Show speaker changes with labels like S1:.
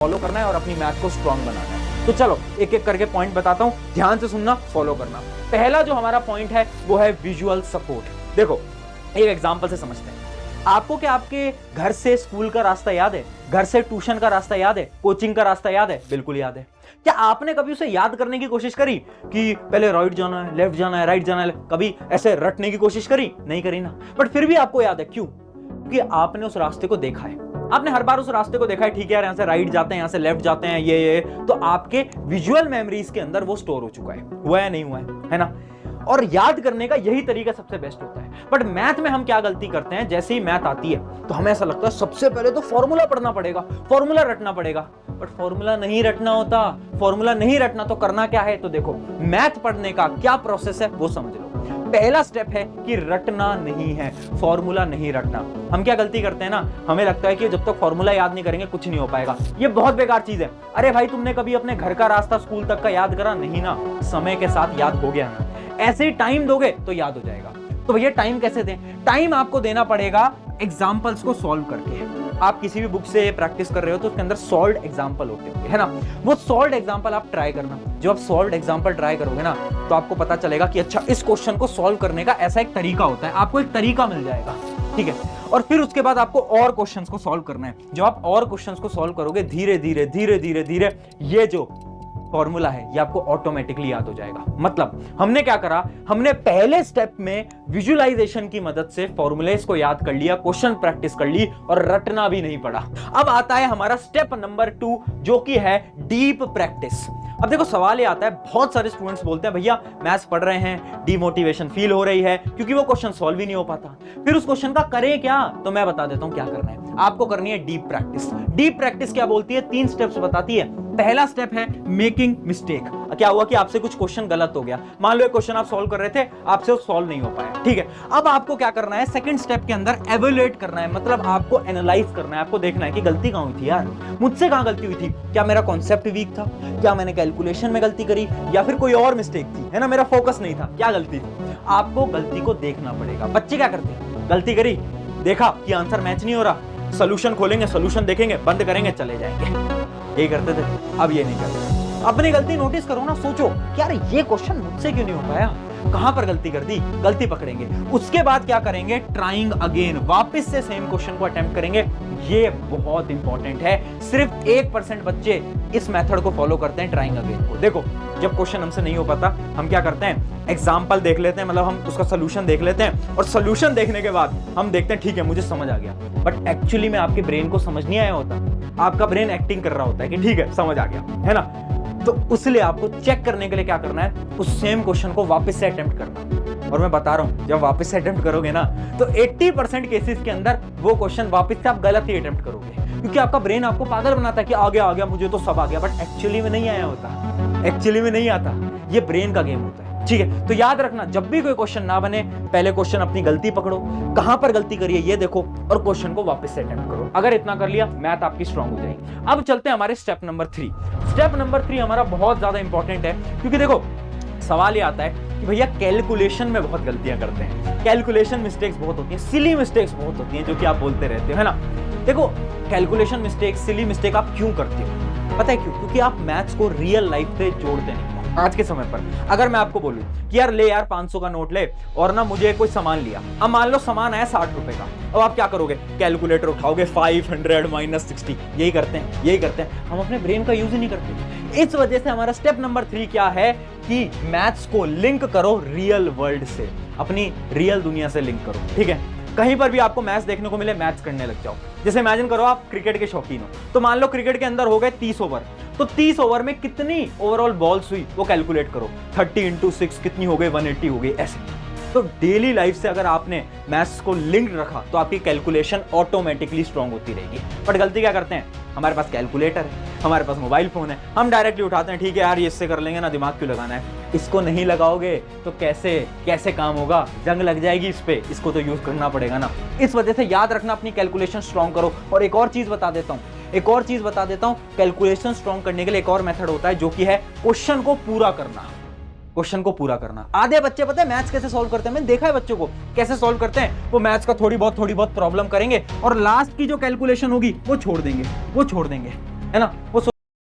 S1: Follow करना है और अपनी मैथ को स्ट्रांग बनाना है। तो चलो एक एक करके पॉइंट बताता हूं, ध्यान से सुनना, फॉलो करना। पहला जो हमारा पॉइंट है वो है विजुअल सपोर्ट। देखो एक एग्जांपल से समझते हैं। आपको क्या आपके घर से स्कूल का रास्ता याद है? घर से ट्यूशन का रास्ता याद है? कोचिंग का रास्ता याद है? बिल्कुल याद है। क्या आपने कभी उसे याद करने की कोशिश करी कि पहले राइट जाना है, लेफ्ट जाना है, राइट जाना है? कभी ऐसे रटने की कोशिश करी? नहीं करी ना। बट फिर भी आपको याद है, क्यों? क्योंकि आपने उस रास्ते को देखा है। आपने हर बार उस रास्ते को देखा है, ठीक है यार यहाँ से राइट जाते हैं, यहाँ से लेफ्ट जाते हैं, ये तो आपके विजुअल मेमोरीज के अंदर वो स्टोर हो चुका है। हुआ है नहीं हुआ है ना? और याद करने का यही तरीका सबसे बेस्ट होता है। बट मैथ में हम क्या गलती करते हैं, जैसे ही मैथ आती है तो हमें ऐसा लगता है सबसे पहले तो फॉर्मूला पढ़ना पड़ेगा, फॉर्मूला रटना पड़ेगा। बट फॉर्मूला नहीं रटना होता। फॉर्मूला नहीं रटना तो करना क्या है? तो देखो मैथ पढ़ने का क्या प्रोसेस है वो समझ लो। पहला स्टेप है कि रटना नहीं है, फॉर्मूला नहीं रटना। हम क्या गलती करते हैं ना, हमें लगता है कि जब तक फॉर्मूला याद नहीं करेंगे कुछ नहीं हो पाएगा। ये बहुत बेकार चीज है। अरे भाई तुमने कभी अपने घर का रास्ता स्कूल तक का याद करा? नहीं ना। समय के साथ याद हो गया ना। ऐसे ही टाइम दोगे तो याद हो जाएगा। तो भैया टाइम कैसे दें? टाइम आपको देना पड़ेगा एग्जाम्पल्स को सॉल्व करके। आप किसी भी बुक से प्रैक्टिस कर रहे हो तो उसके अंदर सॉल्व्ड एग्जाम्पल होते होंगे, है ना? वो सॉल्व्ड एग्जाम्पल आप ट्राई करना। जब आप सॉल्व्ड एग्जाम्पल ट्राई करोगे ना तो आपको पता चलेगा कि अच्छा इस क्वेश्चन को सॉल्व करने का ऐसा एक तरीका होता है। आपको एक तरीका मिल जाएगा, ठीक है? और फिर उसके बाद आपको और क्वेश्चंस को सॉल्व करना है। जब आप और क्वेश्चंस को सॉल्व करोगे धीरे धीरे धीरे धीरे धीरे ये जो फॉर्मूला है ये आपको ऑटोमेटिकली याद हो जाएगा। मतलब हमने क्या करा, हमने पहले स्टेप में विजुअलाइजेशन की मदद से फॉर्मूलेस को याद कर लिया, क्वेश्चन प्रैक्टिस कर ली और रटना भी नहीं पड़ा। अब आता है हमारा स्टेप नंबर 2 जो कि है डीप प्रैक्टिस। अब देखो सवाल ये आता है, बहुत सारे स्टूडेंट्स बोलते हैं भैया मैथ्स पढ़ रहे हैं, डीमोटिवेशन फील हो रही है क्योंकि वो क्वेश्चन सॉल्व ही नहीं हो पाता। फिर उस क्वेश्चन का करें क्या? तो मैं बता देता हूं क्या करना है। आपको करनी है डीप प्रैक्टिस। डीप प्रैक्टिस क्या बोलती है? 3 स्टेप्स बताती है। पहला स्टेप है मेकिंग मिस्टेक। क्या हुआ कि आपसे कुछ क्वेश्चन गलत हो गया, मान लो एक क्वेश्चन आप सॉल्व कर रहे थे, आपसे वो सॉल्व नहीं हो पाया, ठीक है? अब आपको क्या करना है, सेकंड स्टेप के अंदर एवेल्युएट करना है। मतलब आपको एनालाइज करना है, आपको देखना है कि गलती कहां हुई थी यार, मुझसे कहां गलती हुई थी। क्या मेरा कॉन्सेप्ट वीक था? क्या मैंने कैलकुलेशन में गलती करी? या फिर कोई और मिस्टेक थी, है ना? मेरा फोकस नहीं था, क्या गलती थी? आपको गलती को देखना पड़ेगा। बच्चे क्या करते हैं, गलती करी, देखा कि आंसर मैच नहीं हो रहा, सोल्यूशन खोलेंगे, सोल्यूशन देखेंगे, बंद करेंगे, चले जाएंगे। यही करते थे, अब ये नहीं करते। अपनी गलती नोटिस करो ना, सोचो यार ये क्वेश्चन मुझसे क्यों नहीं हो पाया, कहां पर गलती कर दी, गलती पकड़ेंगे। उसके बाद क्या करेंगे, ट्राइंग अगेन, वापस से सेम क्वेश्चन को अटेम्प्ट करेंगे। ये बहुत इंपॉर्टेंट है। सिर्फ 1% बच्चे इस मेथड को फॉलो करते हैं, ट्राइंग अगेन को। देखो जब क्वेश्चन हमसे नहीं हो पाता हम क्या करते हैं, एग्जाम्पल देख लेते हैं, मतलब हम उसका सोल्यूशन देख लेते हैं, और सोल्यूशन देखने के बाद हम देखते हैं ठीक है मुझे समझ आ गया। बट एक्चुअली में आपके ब्रेन को समझ नहीं आया होता, आपका ब्रेन एक्टिंग कर रहा होता है कि ठीक है समझ आ गया, है ना? तो इसलिए आपको चेक करने के लिए क्या करना है, उस सेम क्वेश्चन को वापस से अटेम्प्ट करना। और मैं बता रहा हूं जब वापस से अटेम्प्ट करोगे ना तो 80% केसेस के अंदर वो क्वेश्चन वापस से आप गलत ही अटेम्प्ट करोगे, क्योंकि आपका ब्रेन आपको पागल बनाता है कि आ गया मुझे तो सब आ गया। बट एक्चुअली में नहीं आया होता, एक्चुअली में नहीं आता। ये ब्रेन का गेम होता है, ठीक है? तो याद रखना, जब भी कोई क्वेश्चन ना बने पहले क्वेश्चन अपनी गलती पकड़ो, कहां पर गलती करिए ये देखो, और क्वेश्चन को वापस से अटेम्प्ट करो। अगर इतना कर लिया मैथ आपकी स्ट्रांग हो जाएगी। अब चलते हैं हमारे स्टेप नंबर 3। स्टेप नंबर 3 हमारा बहुत ज्यादा इंपॉर्टेंट है, क्योंकि देखो सवाल ये आता है कि भैया कैलकुलेशन में बहुत गलतियां करते हैं, कैलकुलेशन मिस्टेक्स बहुत होती हैं, सिली मिस्टेक्स बहुत होती हैं, जो कि आप बोलते रहते हो, है ना? देखो कैलकुलेशन मिस्टेक, सिली मिस्टेक आप क्यों करते हो? पता है क्यों? क्योंकि आप मैथ्स को रियल लाइफ से जोड़ते नहीं। आज के समय पर अगर मैं आपको बोलूं कि यार ले यार 500 का नोट ले और ना मुझे कोई सामान लिया, अब मान लो सामान आया 60 रुपए का, अब आप क्या करोगे, कैलकुलेटर उठाओगे, 500 माइनस 60, यही करते हैं। हम अपने ब्रेन का यूज ही नहीं करते। इस वजह से हमारा स्टेप नंबर 3 क्या है कि मैथ्स को लिंक करो रियल वर्ल्ड से, अपनी रियल दुनिया से लिंक करो, ठीक है? कहीं पर भी आपको मैच देखने को मिले, मैच करने लग जाओ। जैसे इमेजिन करो आप क्रिकेट के शौकीन हो, तो मान लो क्रिकेट के अंदर हो गए 30 ओवर, तो 30 ओवर में कितनी ओवरऑल बॉल्स हुई वो कैलकुलेट करो, 30 × 6 कितनी हो गई, 180 हो गई, ऐसे। तो डेली लाइफ से अगर आपने मैथ्स को लिंक रखा तो आपकी कैलकुलेशन ऑटोमेटिकली स्ट्रांग होती रहेगी। बट गलती क्या करते हैं, हमारे पास कैलकुलेटर है, हमारे पास मोबाइल फोन है, हम डायरेक्टली उठाते हैं, ठीक है यार ये इससे कर लेंगे ना, दिमाग क्यों लगाना है। इसको नहीं लगाओगे तो कैसे काम होगा, जंग लग जाएगी इस पे, इसको तो यूज करना पड़ेगा ना। इस वजह से याद रखना, अपनी कैलकुलेशन स्ट्रांग करो। और एक और चीज बता देता हूं, कैलकुलेशन स्ट्रांग करने के लिए एक और मेथड होता है जो कि है क्वेश्चन को पूरा करना। आधे बच्चे पता है मैथ्स कैसे सॉल्व करते हैं, मैंने देखा है बच्चों को कैसे सॉल्व करते हैं। वो मैथ्स का थोड़ी बहुत प्रॉब्लम करेंगे और लास्ट की जो कैलकुलेशन होगी वो छोड़ देंगे, है ना, वो